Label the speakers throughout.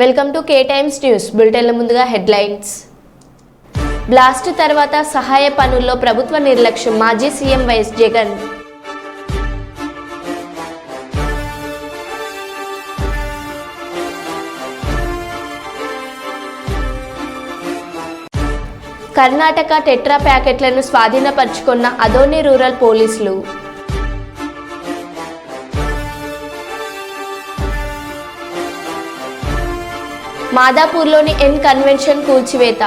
Speaker 1: Welcome to K Times news బులెటిన్ల ముందుగా headlines. Blast తర్వాత సహాయ పనుల్లో ప్రభుత్వ నిర్లక్ష్యం మాజీ CM YS Jagan. Karnataka tetra ప్యాకెట్లను స్వాధీనపరుచుకున్న అదోని రూరల్ పోలీసులు. మాదాపూర్లోని ఎన్ కన్వెన్షన్ కూల్చివేత.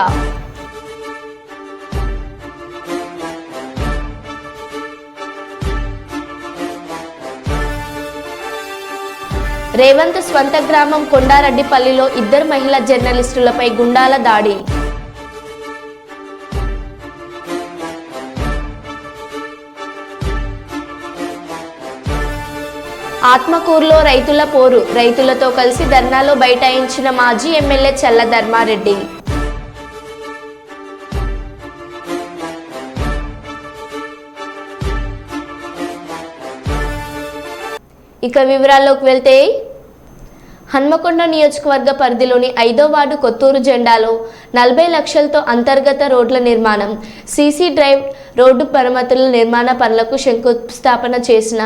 Speaker 1: రేవంత్ స్వంత గ్రామం కొండారెడ్డిపల్లిలో 2 మహిళా జర్నలిస్టులపై గుండాల దాడి. ఆత్మకూరులో రైతుల పోరు, రైతులతో కలిసి ధర్నాలో బైఠాయించిన మాజీ ఎమ్మెల్యే చల్ల ధర్మారెడ్డి. ఇక వివరాల్లోకి వెళ్తే, హన్మకొండ నియోజకవర్గ పరిధిలోని 5వ వార్డు కొత్తూరు జెండాలో 40 లక్షలతో అంతర్గత రోడ్ల నిర్మాణం, సీసీ డ్రైవ్ రోడ్డు మరమ్మతుల నిర్మాణ పనులకు శంకుస్థాపన చేసిన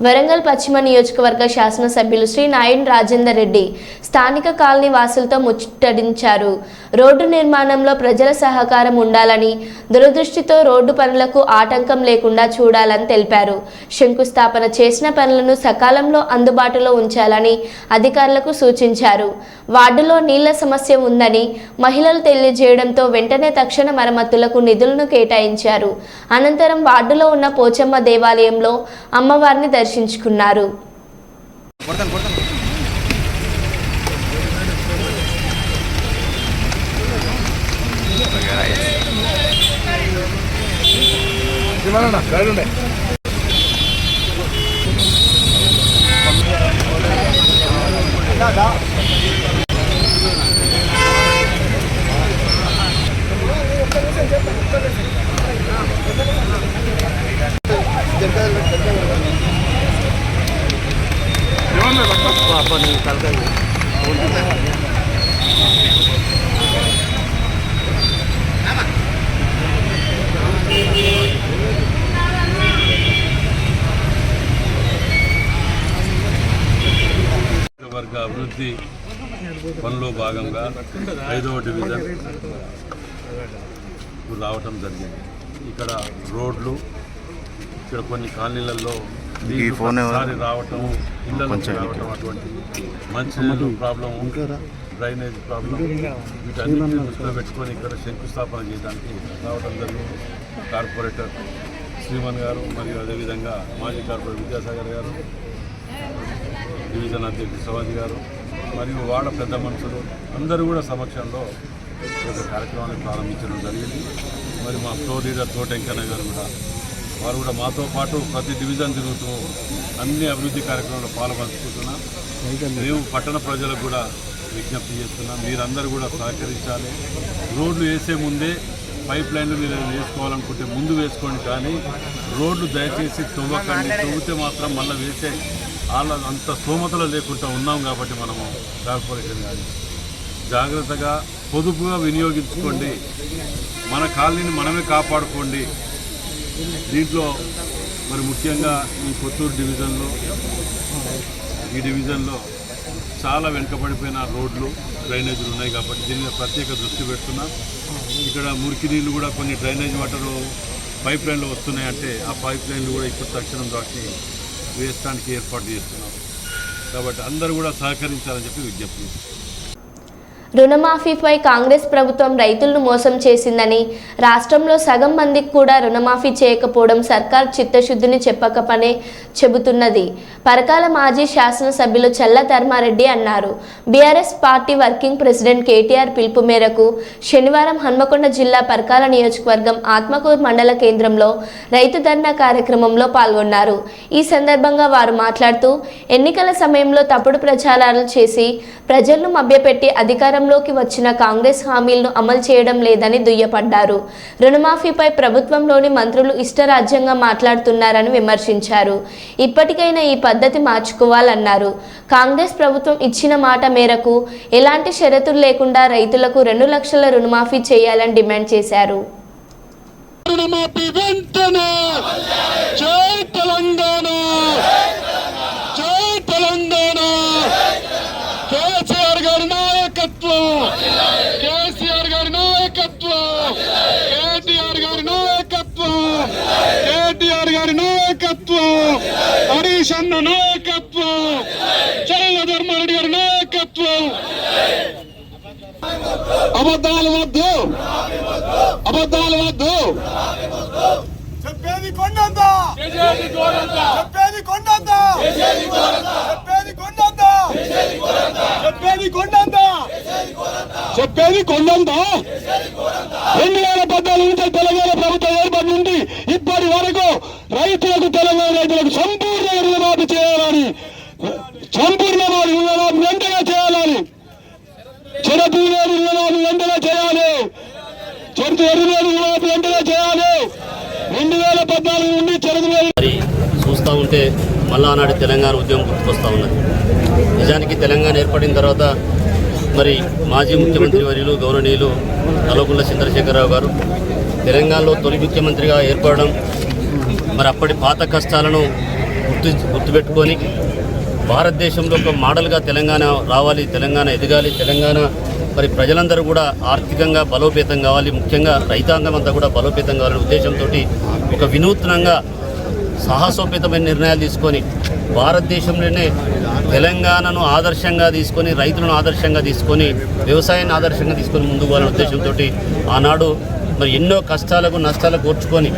Speaker 1: వరంగల్ పశ్చిమ నియోజకవర్గ శాసనసభ్యులు శ్రీ నాయన్ రాజేందర్ రెడ్డి స్థానిక కాలనీ వాసులతో ముచ్చటించారు. రోడ్డు నిర్మాణంలో ప్రజల సహకారం ఉండాలని, దురదృష్టితో రోడ్డు పనులకు ఆటంకం లేకుండా చూడాలని తెలిపారు. శంకుస్థాపన చేసిన పనులను సకాలంలో అందుబాటులో ఉంచాలని అధికారులకు సూచించారు. వార్డులో నీళ్ల సమస్య ఉందని మహిళలు తెలియజేయడంతో వెంటనే తక్షణ మరమ్మతులకు నిధులను కేటాయించారు. అనంతరం వార్డులో ఉన్న పోచమ్మ దేవాలయంలో అమ్మవారిని దర్శించుకున్నారు.
Speaker 2: వర్గ అభివృద్ధి పనిలో భాగంగా 5వ డివిజన్ రావటం జరిగింది. ఇక్కడ రోడ్లు, ఇక్కడ కొన్ని కాలనీలలో రావటం, ఇళ్లలో రావటం, అటువంటి మంచినీళ్ళు ప్రాబ్లం, డ్రైనేజ్ ప్రాబ్లం, వీటన్నిటిని దృష్టిలో పెట్టుకొని ఇక్కడ శంకుస్థాపన చేయడానికి రావటం జరిగింది. కార్పొరేటర్ శ్రీమన్ గారు మరియు అదేవిధంగా మాజీ కార్పొరేటర్ విద్యాసాగర్ గారు, డివిజన్ అధ్యక్షుడు సవాజీ గారు మరియు వార్డు పెద్ద మనుషులు అందరూ కూడా సమక్షంలో ఒక కార్యక్రమాన్ని ప్రారంభించడం జరిగింది. మరి మా ఫ్లోర్ లీడర్ తోటెంకన్న గారు కూడా, వారు కూడా మాతో పాటు ప్రతి డివిజన్ తిరుగుతూ అన్ని అభివృద్ధి కార్యక్రమాల్లో పాల్పంచుకుంటున్నాం. మేము పట్టణ ప్రజలకు కూడా విజ్ఞప్తి చేస్తున్నాం, మీరందరూ కూడా సహకరించాలి. రోడ్లు వేసే ముందే పైప్ లైన్లు మీరు వేసుకోవాలనుకుంటే ముందు వేసుకోండి, కానీ రోడ్లు దయచేసి తవ్వకండి. తవ్వితే మాత్రం మళ్ళీ వేసే వాళ్ళ అంత స్తోమతలు లేకుండా ఉన్నాం. కాబట్టి మనము కార్పొరేషన్ కానీ జాగ్రత్తగా పొదుపుగా వినియోగించుకోండి, మన కాలనీని మనమే కాపాడుకోండి. దీంట్లో మరి ముఖ్యంగా ఈ కొత్తూరు డివిజన్లో చాలా వెనుకబడిపోయిన రోడ్లు, డ్రైనేజీలు ఉన్నాయి. కాబట్టి దీని మీద ప్రత్యేక దృష్టి పెడుతున్నాం. ఇక్కడ మురికి నీళ్ళు కూడా కొన్ని డ్రైనేజ్ వాటర్ పైప్ లైన్లో వస్తున్నాయంటే ఆ పైప్ లైన్లు కూడా ఇప్పుడు తక్షణం దాటి వేయడానికి ఏర్పాటు చేస్తున్నాం. కాబట్టి అందరూ కూడా సహకరించాలని చెప్పి విజ్ఞప్తి.
Speaker 1: రుణమాఫీపై కాంగ్రెస్ ప్రభుత్వం రైతులను మోసం చేసిందని, రాష్ట్రంలో సగం మందికి కూడా రుణమాఫీ చేయకపోవడం సర్కార్ చిత్తశుద్ధిని చెప్పకపనే చెబుతున్నది పరకాల మాజీ శాసనసభ్యులు చల్ల ధర్మారెడ్డి అన్నారు. BRS party working president KTR పిలుపు మేరకు శనివారం హన్మకొండ జిల్లా పరకాల నియోజకవర్గం ఆత్మకూరు మండల కేంద్రంలో రైతు ధర్నా కార్యక్రమంలో పాల్గొన్నారు. ఈ సందర్భంగా వారు మాట్లాడుతూ, ఎన్నికల సమయంలో తప్పుడు ప్రచారాలు చేసి ప్రజలను మభ్యపెట్టి అధికారం అధికారంలోకి వచ్చిన కాంగ్రెస్ హామీలను అమలు చేయడం లేదని దుయ్యపడ్డారు. రుణమాఫీపై ప్రభుత్వంలోని మంత్రులు ఇష్టరాజ్యంగా మాట్లాడుతున్నారని విమర్శించారు. ఇప్పటికైనా ఈ పద్ధతి మార్చుకోవాలన్నారు. కాంగ్రెస్ ప్రభుత్వం ఇచ్చిన మాట మేరకు ఎలాంటి షరతులు లేకుండా రైతులకు 2 లక్షల రుణమాఫీ చేయాలని డిమాండ్ చేశారు.
Speaker 3: రుణమాఫీ వెంటనే జై తెలంగాణ, జై తెలంగాణ. కేసీఆర్ గారి నాయకత్వం, కేసీఆర్ గారి నాయకత్వం, కేటీఆర్ గారి నాయకత్వం, కేటీఆర్ గారి నాయకత్వం, హరీష్ అన్న నాయకత్వం, చల్ల ధర్మారెడ్డి గారి నాయకత్వం. అబద్ధాలు వద్దు, అబద్ధాలు వద్దు.
Speaker 4: చెప్పేది కొండంతా, చెప్పేది కొండంతా, చెప్పేది కొండంతా, చెప్పేది కొండంతా,
Speaker 3: చెప్పేది కొండంతా. 2014 నుంచి తెలంగాణ ప్రభుత్వం ఏర్పడి నుండి ఇప్పటి వరకు రైతులకు, తెలంగాణ రైతులకు సంపూర్ణ రుణమాఫీ చేయాలని, సంపూర్ణ రుణమాఫీ వెంటనే చేయాలని, చెరపు రుణమాఫీ వెంటనే చేయాలి, చెరుకు ఎరువులు రుణమాఫీ వెంటనే చేయాలి. 2014 నుండి చెరుకు
Speaker 5: చూస్తూ ఉంటే మళ్ళా ఆనాడు తెలంగాణ ఉద్యమం గుర్తుకొస్తూ ఉన్నది. నిజానికి తెలంగాణ ఏర్పడిన తర్వాత మరి మాజీ ముఖ్యమంత్రి వర్యులు గౌరవనీయులు కల్వకుంట్ల చంద్రశేఖరరావు గారు తెలంగాణలో తొలి ముఖ్యమంత్రిగా ఏర్పడడం, మరి అప్పటి పాత కష్టాలను గుర్తుపెట్టుకొని భారతదేశంలో ఒక మోడల్గా తెలంగాణ రావాలి, తెలంగాణ ఎదగాలి, తెలంగాణ మరి ప్రజలందరూ కూడా ఆర్థికంగా బలోపేతం కావాలి, ముఖ్యంగా రైతాంగం అంతా కూడా బలోపేతం కావాలనే ఉద్దేశంతో ఒక వినూత్నంగా సాహసోపేతమైన నిర్ణయాలు తీసుకొని భారతదేశంలోనే తెలంగాణను ఆదర్శంగా తీసుకొని, రైతులను ఆదర్శంగా తీసుకొని, వ్యవసాయాన్ని ఆదర్శంగా తీసుకొని ముందుకు పోవాలనే ఉద్దేశంతో ఆనాడు మరి ఎన్నో కష్టాలకు నష్టాలకు ఓర్చుకొని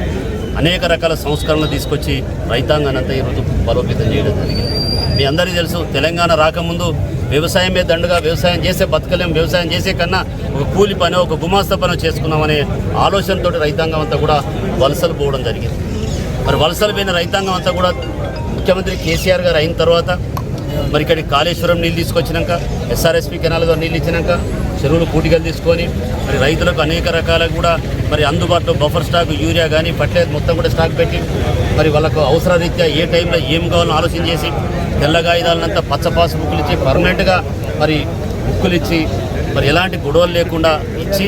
Speaker 5: అనేక రకాల సంస్కరణలు తీసుకొచ్చి రైతాంగాన్ని అంతా ఈరోజు బలోపేతం చేయడం జరిగింది. మీ అందరికీ తెలుసు, తెలంగాణ రాకముందు వ్యవసాయమే దండుగా, వ్యవసాయం చేసే బతకలేం, వ్యవసాయం చేసే కన్నా ఒక కూలి పని, ఒక గుమాస్తా పని చేసుకున్నామనే ఆలోచనతో రైతాంగం అంతా కూడా వలసలు పోవడం జరిగింది. మరి వలసలు పోయిన రైతాంగం అంతా కూడా ముఖ్యమంత్రి కేసీఆర్ గారు అయిన తర్వాత మరి ఇక్కడికి కాళేశ్వరం నీళ్ళు తీసుకొచ్చినాక, ఎస్ఆర్ఎస్పి కెనాల్ ద్వారా నీళ్ళు ఇచ్చినాక చెరువులు పూటికలు తీసుకొని మరి రైతులకు అనేక రకాల కూడా మరి అందుబాటులో బఫర్ స్టాక్, యూరియా కానీ ఫర్టిలైజర్ మొత్తం కూడా స్టాక్ పెట్టి మరి వాళ్ళకు అవసరరీత్యా ఏ టైంలో ఏం కావాలని ఆలోచన చేసి తెల్ల కాగితాలనంతా పచ్చ పాస్ బుక్కులు ఇచ్చి పర్మనెంట్గా మరి బుక్కులు ఇచ్చి మరి ఎలాంటి గొడవలు లేకుండా ఇచ్చి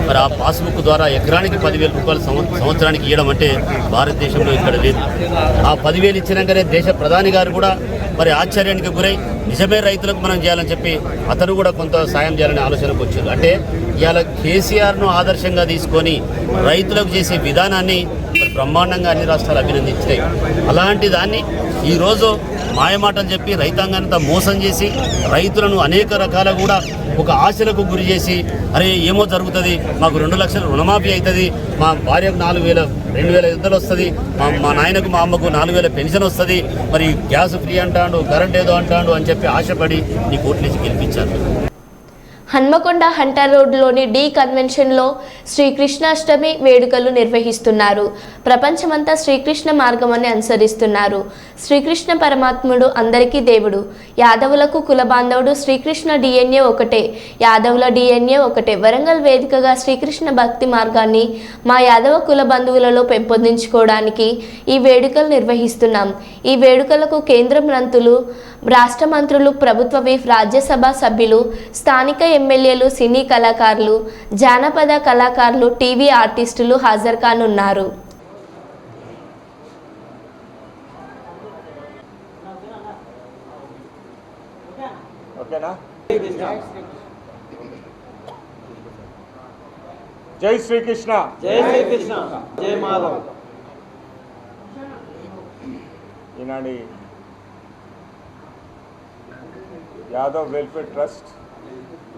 Speaker 5: మరి ఆ పాస్బుక్ ద్వారా ఎకరానికి 10,000 రూపాయలు సంవత్సరానికి ఇవ్వడం అంటే భారతదేశంలో ఇక్కడ లేదు. ఆ 10,000 ఇచ్చినాకనే దేశ ప్రధాని గారు కూడా మరి ఆశ్చర్యానికి గురై నిజమే రైతులకు మనం చేయాలని చెప్పి అతను కూడా కొంత సాయం చేయాలనే ఆలోచనకు వచ్చారు. అంటే ఇవాళ కేసీఆర్ను ఆదర్శంగా తీసుకొని రైతులకు చేసే విధానాన్ని బ్రహ్మాండంగా అన్ని రాష్ట్రాలు అభినందించాయి. అలాంటి దాన్ని ఈరోజు మాయమాటలు చెప్పి రైతాంగాన్ని మోసం చేసి రైతులను అనేక రకాల కూడా ఒక ఆశలకు గురి చేసి, అరే ఏమో జరుగుతుంది, మాకు 2 లక్షల రుణమాఫీ అవుతుంది, మా భార్యకు 4,000 2,500 వస్తుంది, మా నాయనకు మా అమ్మకు 4,000 పెన్షన్ వస్తుంది, మరి గ్యాస్ ఫ్రీ అంటాడు, కరెంట్ ఏదో అంటాడు అని చెప్పి ఆశపడి నీ కోట్లేసి గెలిపించారు.
Speaker 1: హన్మకొండ హంటర్ రోడ్లోని డి కన్వెన్షన్లో శ్రీకృష్ణాష్టమి వేడుకలు నిర్వహిస్తున్నారు. ప్రపంచమంతా శ్రీకృష్ణ మార్గమని అనుసరిస్తున్నారు. శ్రీకృష్ణ పరమాత్ముడు అందరికీ దేవుడు. యాదవులకు కులబాంధవుడు. శ్రీకృష్ణ డిఎన్ఏ ఒకటే, యాదవుల డిఎన్ఏ ఒకటే. వరంగల్ వేదికగా శ్రీకృష్ణ భక్తి మార్గాన్ని మా యాదవ కుల బంధువులలో పెంపొందించుకోవడానికి ఈ వేడుకలు నిర్వహిస్తున్నాం. ఈ వేడుకలకు కేంద్ర మంత్రులు, రాష్ట్ర మంత్రులు, ప్రభుత్వ విప్, రాజ్యసభ సభ్యులు, స్థానిక ఎమ్మెల్యేలు, సినీ కళాకారులు, జానపద కళాకారులు, టీవీ ఆర్టిస్టులు హాజరు కానున్నారు.
Speaker 4: జై శ్రీకృష్ణ, జై శ్రీకృష్ణ, జై మాధవ్. ఈనాడు Yadav welfare trust,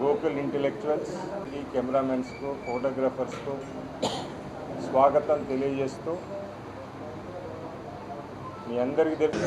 Speaker 4: Gokul intellectuals, ఈ కెమెరామెన్స్కు, ఫోటోగ్రాఫర్స్కు స్వాగతం తెలియజేస్తూ మీ అందరికీ తెలుసు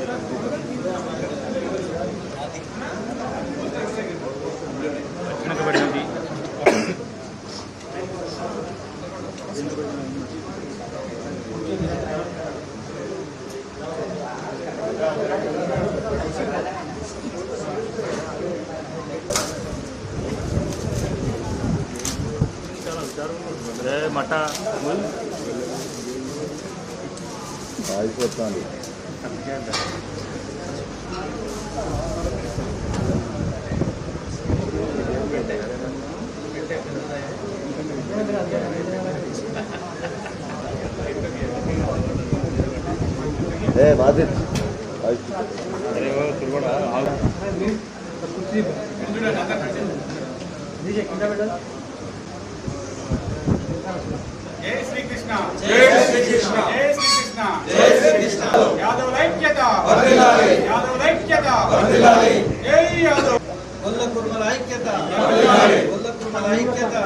Speaker 6: जय श्री कृष्ण जय श्री कृष्ण जय श्री कृष्ण जय श्री कृष्ण यादव ऐक्यता वर्धिल्लाలి यादव ऐक्यता वर्धिल्लाలి जय यादव गोल्ल कुर्मल ऐक्यता वर्धिल्लाలి गोल्ल कुर्मल ऐक्यता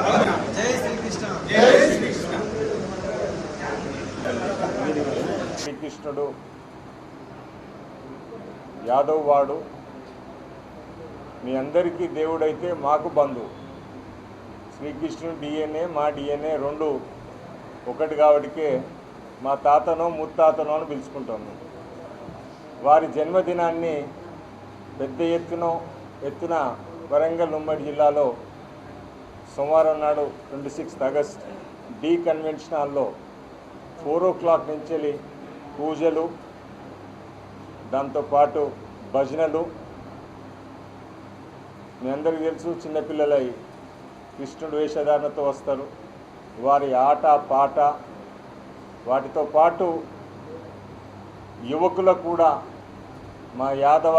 Speaker 6: जय श्री कृष्ण जय श्री कृष्ण
Speaker 7: శ్రీకృష్ణుడు యాదవ్ వాడు మీ అందరికీ దేవుడైతే మాకు బంధువు. శ్రీకృష్ణుడు డిఎన్ఏ మా డిఎన్ఏ రెండు ఒకటి కాబట్టికే మా తాతనో ముత్తాతనో అని పిలుచుకుంటాము. వారి జన్మదినాన్ని పెద్ద ఎత్తున వరంగల్ ఉమ్మడి జిల్లాలో సోమవారం నాడు 26 ఆగస్ట్ డి కన్వెన్షన్ హాల్లో 4 o'clock నుంచి వెళ్ళి పూజలు, దాంతోపాటు భజనలు. మీ అందరికీ తెలుసు, చిన్నపిల్లలై కృష్ణుడు వేషధారణతో వస్తారు. వారి ఆట పాట, వాటితో పాటు యువకులకు కూడా, మా యాదవ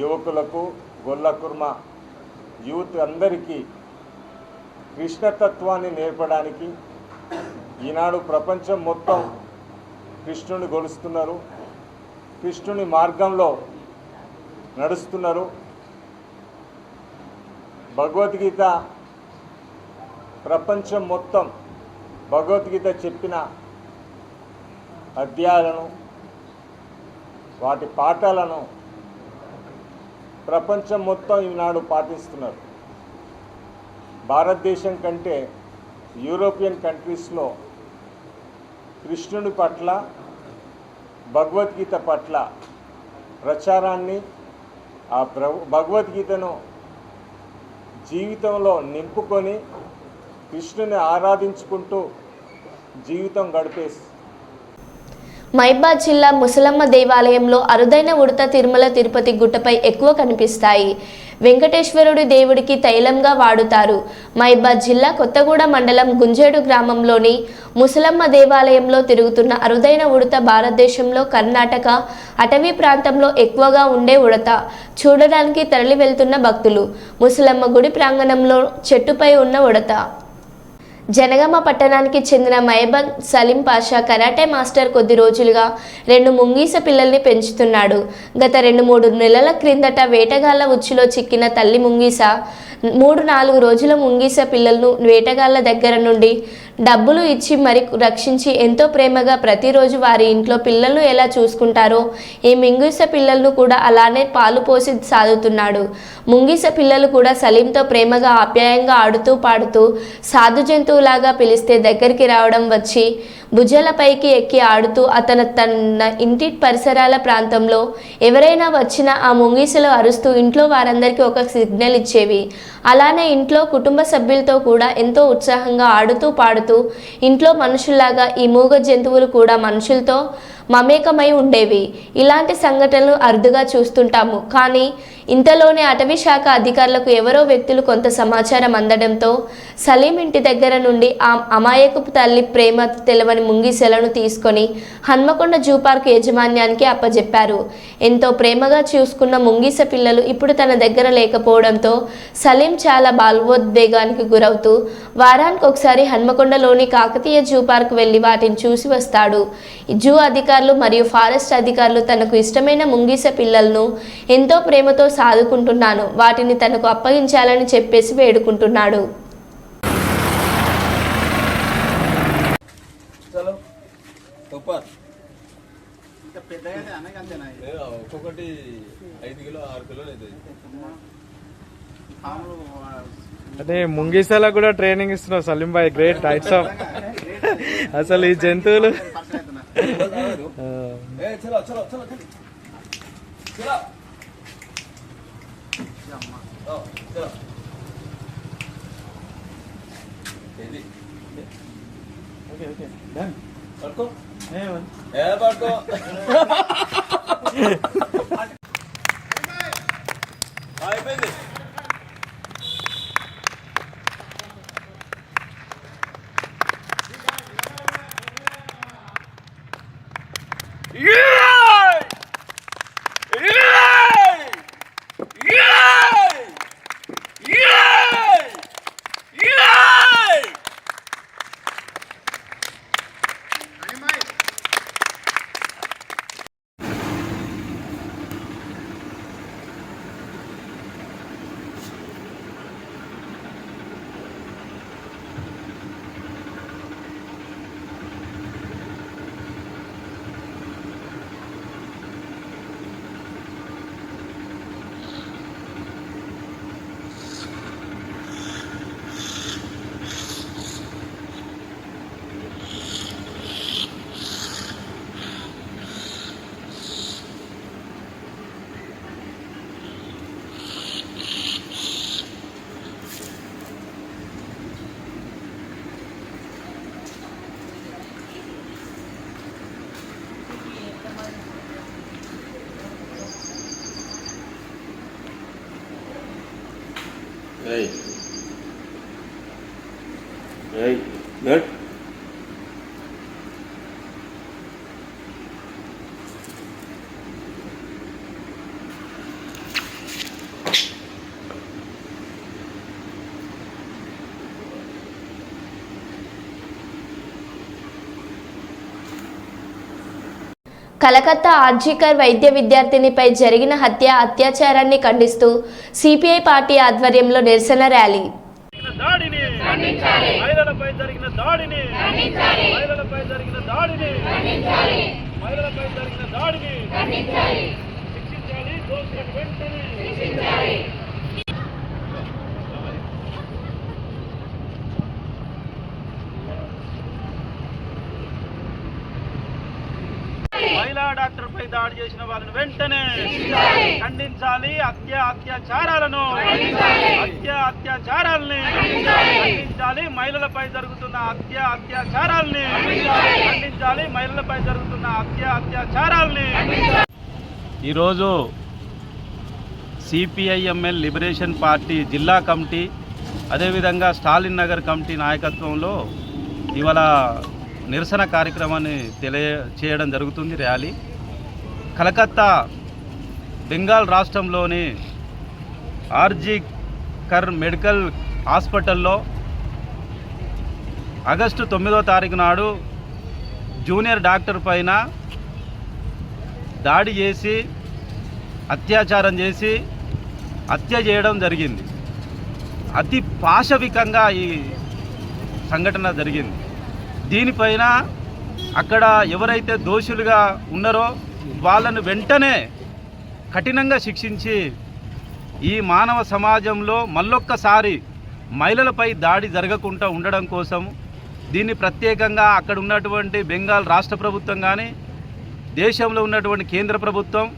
Speaker 7: యువకులకు, గొల్లకుర్మ యూత్ అందరికీ కృష్ణతత్వాన్ని నేర్పడానికి ఈనాడు ప్రపంచం మొత్తం కృష్ణుని కొలుస్తున్నారు, కృష్ణుని మార్గంలో నడుస్తున్నారు. భగవద్గీత ప్రపంచం మొత్తం భగవద్గీత చెప్పిన అధ్యాయాలను, వాటి పాఠాలను ప్రపంచం మొత్తం ఈనాడు పాటిస్తున్నారు. భారతదేశం కంటే యూరోపియన్ కంట్రీస్లో కృష్ణుని పట్ల, భగవద్గీత పట్ల ప్రచారాన్ని, ఆ భగవద్గీతను జీవితంలో నింపుకొని కృష్ణుని ఆరాధించుకుంటూ జీవితం గడిపేసి.
Speaker 1: మహబూబాబాద్ జిల్లా ముసలమ్మ దేవాలయంలో అరుదైన ఉడత తిరుమల తిరుపతి గుట్టపై ఎక్కువ కనిపిస్తాయి. వెంకటేశ్వరుడి దేవుడికి తైలంగా వాడుతారు. మహబూబాబాద్ జిల్లా కొత్తగూడ మండలం గుంజేడు గ్రామంలోని ముసలమ్మ దేవాలయంలో తిరుగుతున్న అరుదైన ఉడత భారతదేశంలో కర్ణాటక అటవీ ప్రాంతంలో ఎక్కువగా ఉండే ఉడత. చూడడానికి తరలి వెళ్తున్న భక్తులు. ముసలమ్మ గుడి ప్రాంగణంలో చెట్టుపై ఉన్న ఉడత. జనగామ పట్టణానికి చెందిన మహబూబ్ సలీం పాషా కరాటే మాస్టర్ కొద్ది రోజులుగా 2 ముంగీస పిల్లల్ని పెంచుతున్నాడు. గత 2-3 నెలల క్రిందట వేటగాళ్ల ఉచ్చులో చిక్కిన తల్లి ముంగీస 3-4 రోజుల ముంగీస పిల్లలను వేటగాళ్ల దగ్గర నుండి డబ్బులు ఇచ్చి మరి రక్షించి ఎంతో ప్రేమగా ప్రతిరోజు వారి ఇంట్లో పిల్లలను ఎలా చూసుకుంటారో ఈ ముంగీస పిల్లలను కూడా అలానే పాలు పోసి సాదుతున్నాడు. ముంగీస పిల్లలు కూడా సలీంతో ప్రేమగా ఆప్యాయంగా ఆడుతూ పాడుతూ సాధు జంతువులాగా పిలిస్తే దగ్గరికి రావడం, వచ్చి భుజాలపైకి ఎక్కి ఆడుతూ తన ఇంటి పరిసరాల ప్రాంతంలో ఎవరైనా వచ్చినా ఆ ముంగీసలు అరుస్తూ ఇంట్లో వారందరికీ ఒక సిగ్నల్ ఇచ్చేవి. అలానే ఇంట్లో కుటుంబ సభ్యులతో కూడా ఎంతో ఉత్సాహంగా ఆడుతూ పాడుతూ ఇంట్లో మనుషుల్లాగా ఈ మూగ జంతువులు కూడా మనుషులతో మమేకమై ఉండేవి. ఇలాంటి సంఘటనలు అరుదుగా చూస్తుంటాము. కానీ ఇంతలోనే అటవీ శాఖ అధికారులకు ఎవరో వ్యక్తులు కొంత సమాచారం అందడంతో సలీం ఇంటి దగ్గర నుండి ఆ అమాయకపు తల్లి ప్రేమ తెలవని ముంగీసలను తీసుకొని హన్మకొండ జూ పార్క్ యాజమాన్యానికి అప్పజెప్పారు. ఎంతో ప్రేమగా చూసుకున్న ముంగీస పిల్లలు ఇప్పుడు తన దగ్గర లేకపోవడంతో సలీం చాలా భావోద్వేగానికి గురవుతూ వారానికి ఒకసారి హన్మకొండలోని కాకతీయ జూ పార్క్ వెళ్ళి వాటిని చూసి వస్తాడు. జూ అధికారులు మరియు ఫారెస్ట్ అధికారులు తనకు ఇష్టమైన ముంగీస పిల్లలను ఎంతో ప్రేమతో సాదుకుంటున్నాను, వాటిని తనకు అప్పగించాలని చెప్పేసి వేడుకుంటున్నాడు.
Speaker 2: ఒక్కొక్కటి 5 కిలో 6 కిలోలు అవుతుంది.
Speaker 8: అంటే ముంగీసాలకు కూడా ట్రైనింగ్ ఇస్తున్నారు సలీం భాయ్. గ్రేట్ టైట్స్ ఆఫ్. అసలు ఈ జంతువులు
Speaker 9: Hey. Hey. Good.
Speaker 1: Calcutta RG Kar వైద్య విద్యార్థినిపై జరిగిన అత్యాచారాన్ని ఖండిస్తూ సిపిఐ పార్టీ ఆధ్వర్యంలో నిరసన ర్యాలీ.
Speaker 6: మహిళా డాక్టర్ పై దాడి చేసిన వాళ్ళని వెంటనే ఖండించాలి. అత్యాచారాలను ఖండించాలి. మహిళలపై జరుగుతున్న అత్యాచారాలని ఖండించాలి. మహిళలపై జరుగుతున్న అత్యాచారాలని. ఈరోజు సిపిఐఎంఎల్ లిబరేషన్ పార్టీ జిల్లా కమిటీ, అదేవిధంగా స్టాలిన్ నగర్ కమిటీ నాయకత్వంలో ఇవాళ నిరసన కార్యక్రమాన్ని చేయడం జరుగుతుంది. ర్యాలీ కలకత్తా బెంగాల్ రాష్ట్రంలోని ఆర్జీకర్ మెడికల్ హాస్పిటల్లో ఆగస్టు 9వ తారీఖు నాడు జూనియర్ డాక్టర్ పైన దాడి చేసి అత్యాచారం చేసి హత్య చేయడం జరిగింది. అతి పాశవికంగా ఈ సంఘటన జరిగింది. దీనిపైన అక్కడ ఎవరైతే దోషులుగా ఉన్నారో వాళ్ళను వెంటనే కఠినంగా శిక్షించి ఈ మానవ సమాజంలో మళ్ళొక్కసారి మహిళలపై దాడి జరగకుండా ఉండడం కోసం దీన్ని ప్రత్యేకంగా అక్కడ ఉన్నటువంటి బెంగాల్ రాష్ట్ర ప్రభుత్వం కానీ దేశంలో ఉన్నటువంటి కేంద్ర ప్రభుత్వం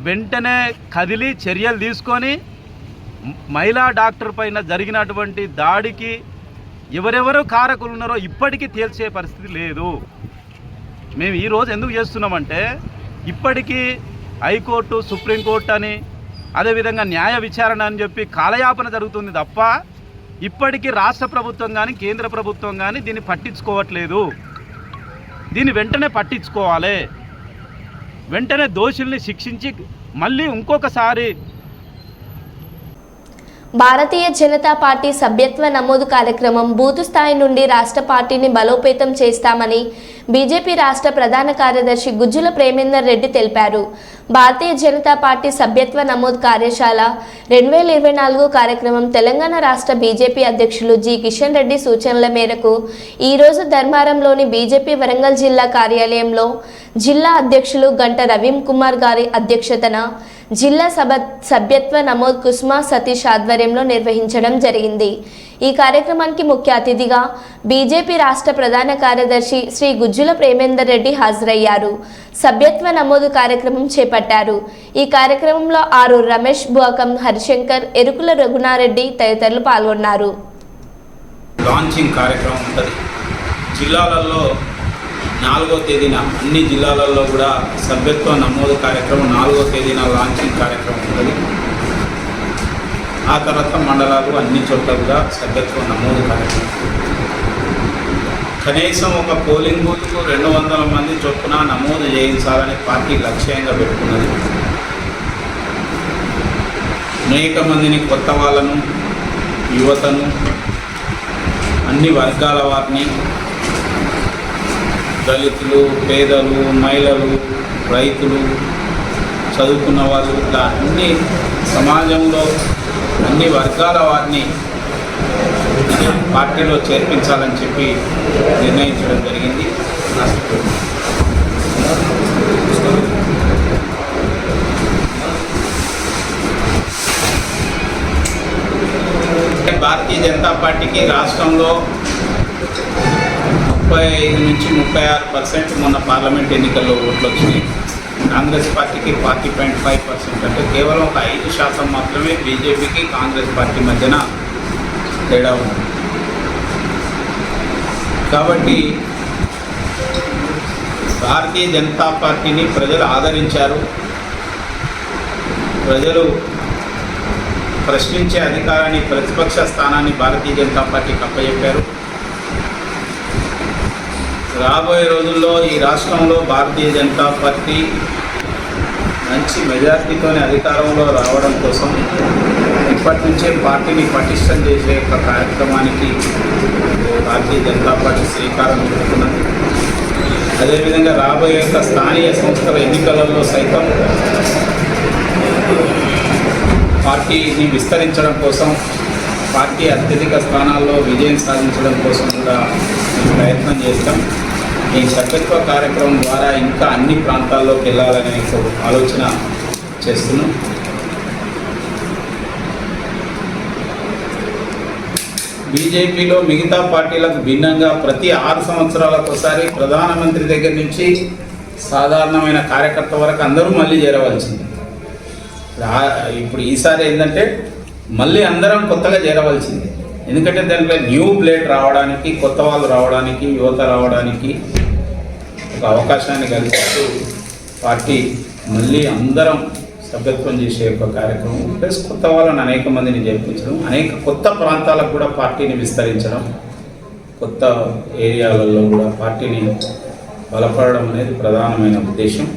Speaker 6: వెంటనే కదిలి చర్యలు తీసుకొని మహిళా డాక్టర్ పైన జరిగినటువంటి దాడికి ఎవరెవరు కారకులు ఉన్నారో ఇప్పటికీ తేల్చే పరిస్థితి లేదు. మేము ఈరోజు ఎందుకు చేస్తున్నామంటే ఇప్పటికీ హైకోర్టు, సుప్రీంకోర్టు అని, అదేవిధంగా న్యాయ విచారణ అని చెప్పి కాలయాపన జరుగుతుంది తప్ప ఇప్పటికీ రాష్ట్ర ప్రభుత్వం కానీ కేంద్ర ప్రభుత్వం కానీ దీన్ని పట్టించుకోవట్లేదు. దీన్ని వెంటనే పట్టించుకోవాలి. వెంటనే దోషుల్ని శిక్షించి మళ్ళీ ఇంకొకసారి.
Speaker 1: భారతీయ జనతా పార్టీ సభ్యత్వ నమోదు కార్యక్రమం బూతు స్థాయి నుండి రాష్ట్ర పార్టీని బలోపేతం చేస్తామని బీజేపీ రాష్ట్ర ప్రధాన కార్యదర్శి గుజ్జుల ప్రేమేందర్ రెడ్డి తెలిపారు. భారతీయ జనతా పార్టీ సభ్యత్వ నమోదు కార్యశాల 2024 కార్యక్రమం తెలంగాణ రాష్ట్ర బీజేపీ అధ్యక్షులు జి కిషన్ రెడ్డి సూచనల మేరకు ఈరోజు ధర్మారంలోని బీజేపీ వరంగల్ జిల్లా కార్యాలయంలో జిల్లా అధ్యక్షులు గంట రవీమ్ కుమార్ గారి అధ్యక్షతన జిల్లా సభ్యత్వ నమోదు కుస్మా సతీష్ ఆధ్వర్యంలో నిర్వహించడం జరిగింది. ఈ కార్యక్రమానికి ముఖ్య అతిథిగా బీజేపీ రాష్ట్ర ప్రధాన కార్యదర్శి శ్రీ గుజ్జుల ప్రేమేందర్ రెడ్డి హాజరయ్యారు. సభ్యత్వ నమోదు కార్యక్రమం చేపట్టారు. ఈ కార్యక్రమంలో ఆరూరు రమేష్, బువాకం హరిశంకర్, ఎరుకుల రఘునారెడ్డి తదితరులు పాల్గొన్నారు.
Speaker 10: లాంచింగ్ కార్యక్రమం ఉంటుంది. జిల్లాలలో 4వ తేదీన అన్ని జిల్లాలలో కూడా సభ్యత్వ నమోదు కార్యక్రమం 4వ తేదీన లాంచింగ్ కార్యక్రమం ఉంటుంది. ఆ తర్వాత మండలాలు అన్ని చోట్ల కూడా సభ్యత్వ నమోదు కార్యక్రమం. కనీసం ఒక పోలింగ్ బూత్కు 200 మంది చొప్పున నమోదు చేయించాలని పార్టీ లక్ష్యంగా పెట్టుకున్నది. అనేక మందిని కొత్త వాళ్ళను, యువతను, అన్ని వర్గాల వారిని, దళితులు, పేదలు, మహిళలు, రైతులు, చదువుకున్న వాళ్ళు, ఇట్లా అన్ని సమాజంలో అన్ని వర్గాల వారిని పార్టీలో చేర్పించాలని చెప్పి నిర్ణయించడం జరిగింది. భారతీయ జనతా పార్టీకి రాష్ట్రంలో 35 నుంచి 36% మొన్న పార్లమెంట్ ఎన్నికల్లో ఓట్లు వచ్చినాయి. కాంగ్రెస్ పార్టీకి 40.5%, అంటే కేవలం ఒక 5% మాత్రమే బీజేపీకి కాంగ్రెస్ పార్టీ మధ్యన తేడా ఉంది. కాబట్టి భారతీయ జనతా పార్టీని ప్రజలు ఆదరించారు. ప్రజలు ప్రశ్నించే అధికారాన్ని, ప్రతిపక్ష స్థానాన్ని భారతీయ జనతా పార్టీకి అప్పచెప్పారు. రాబోయే రోజుల్లో ఈ రాష్ట్రంలో భారతీయ జనతా పార్టీ మంచి మెజార్టీతోనే అధికారంలో రావడం కోసం ఇప్పటి నుంచే పార్టీని పటిష్టం చేసే ఒక కార్యక్రమానికి భారతీయ జనతా పార్టీ శ్రీకారం చుడుతున్నది. అదేవిధంగా రాబోయే స్థానియ సంస్థల ఎన్నికలలో సైతం పార్టీని విస్తరించడం కోసం, పార్టీ అత్యధిక స్థానాల్లో విజయం సాధించడం కోసం కూడా మేము ప్రయత్నం చేస్తాం. ఈ సభ్యత్వ కార్యక్రమం ద్వారా ఇంకా అన్ని ప్రాంతాల్లోకి వెళ్ళాలనే ఆలోచన చేస్తున్నాం. బీజేపీలో మిగతా పార్టీలకు భిన్నంగా ప్రతి 6 సంవత్సరాలకు ఒకసారి ప్రధానమంత్రి దగ్గర నుంచి సాధారణమైన కార్యకర్త వరకు అందరూ మళ్ళీ చేరవలసింది. ఇప్పుడు ఈసారి ఏంటంటే మళ్ళీ అందరం కొత్తగా చేరవలసింది. ఎందుకంటే దాంట్లో న్యూ బ్లడ్ రావడానికి, కొత్త వాళ్ళు రావడానికి, యువత రావడానికి ఒక అవకాశాన్ని కల్పిస్తూ పార్టీ మళ్ళీ అందరం సభ్యత్వం చేసే ఒక కార్యక్రమం, ప్లస్ కొత్త వాళ్ళని అనేక మందిని చేర్పించడం, అనేక కొత్త ప్రాంతాలకు కూడా పార్టీని విస్తరించడం, కొత్త ఏరియాలలో కూడా పార్టీని బలపడడం అనేది ప్రధానమైన ఉద్దేశం.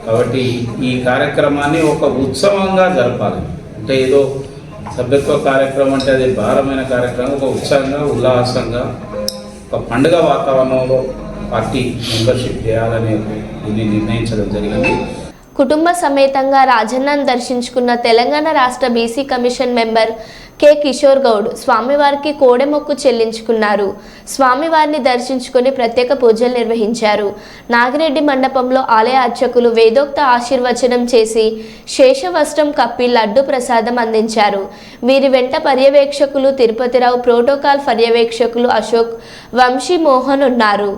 Speaker 10: కాబట్టి ఈ కార్యక్రమాన్ని ఒక ఉత్సవంగా జరపాలి. అంటే ఏదో సభ్యత్వ కార్యక్రమం అంటే అది భారమైన కార్యక్రమం, ఒక ఉత్సాహంగా, ఉల్లాసంగా, ఒక పండుగ వాతావరణంలో పార్టీ మెంబర్షిప్ చేయాలని ఇది నిర్ణయించడం జరిగింది.
Speaker 1: కుటుంబ సమేతంగా రాజన్నను దర్శించుకున్న తెలంగాణ రాష్ట్ర BC commission member K Kishore Goud స్వామివారికి కోడెమొక్కు చెల్లించుకున్నారు. స్వామివారిని దర్శించుకుని ప్రత్యేక పూజలు నిర్వహించారు. నాగిరెడ్డి మండపంలో ఆలయ అర్చకులు వేదోక్త ఆశీర్వచనం చేసి శేషవస్త్రం కప్పి లడ్డు ప్రసాదం అందించారు. వీరి వెంట పర్యవేక్షకులు తిరుపతిరావు, ప్రోటోకాల్ పర్యవేక్షకులు అశోక్, వంశీ మోహన్ ఉన్నారు.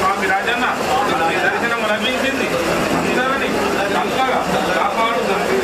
Speaker 6: స్వామి రాజన్న దర్శనం లభించింది. అందరినీ చక్కగా కాపాడుతుంది.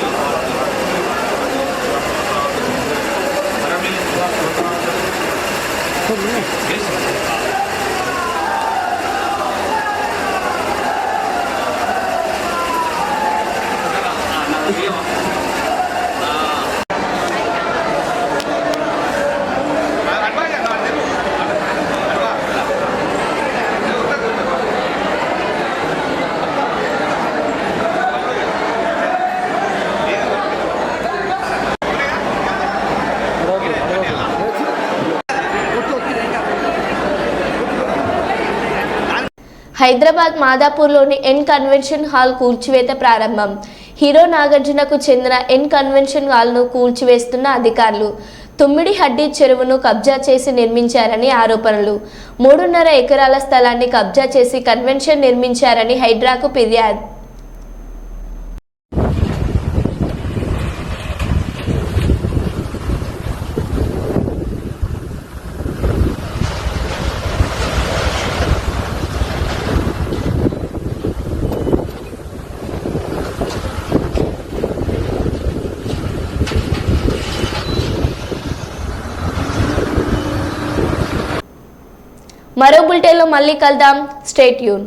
Speaker 1: హైదరాబాద్ మాదాపూర్లోని ఎన్ కన్వెన్షన్ హాల్ కూల్చివేత ప్రారంభం. హీరో నాగార్జునకు చెందిన ఎన్ కన్వెన్షన్ హాల్ను కూల్చివేస్తున్న అధికారులు. తుమ్మిడి హడ్డీ చెరువును కబ్జా చేసి నిర్మించారని ఆరోపణలు. 3.5 ఎకరాల స్థలాన్ని కబ్జా చేసి కన్వెన్షన్ నిర్మించారని హైడ్రాకు ఫిర్యాదు. మరో బులెటిన్లో మళ్ళీ కలుద్దాం. Stay tune.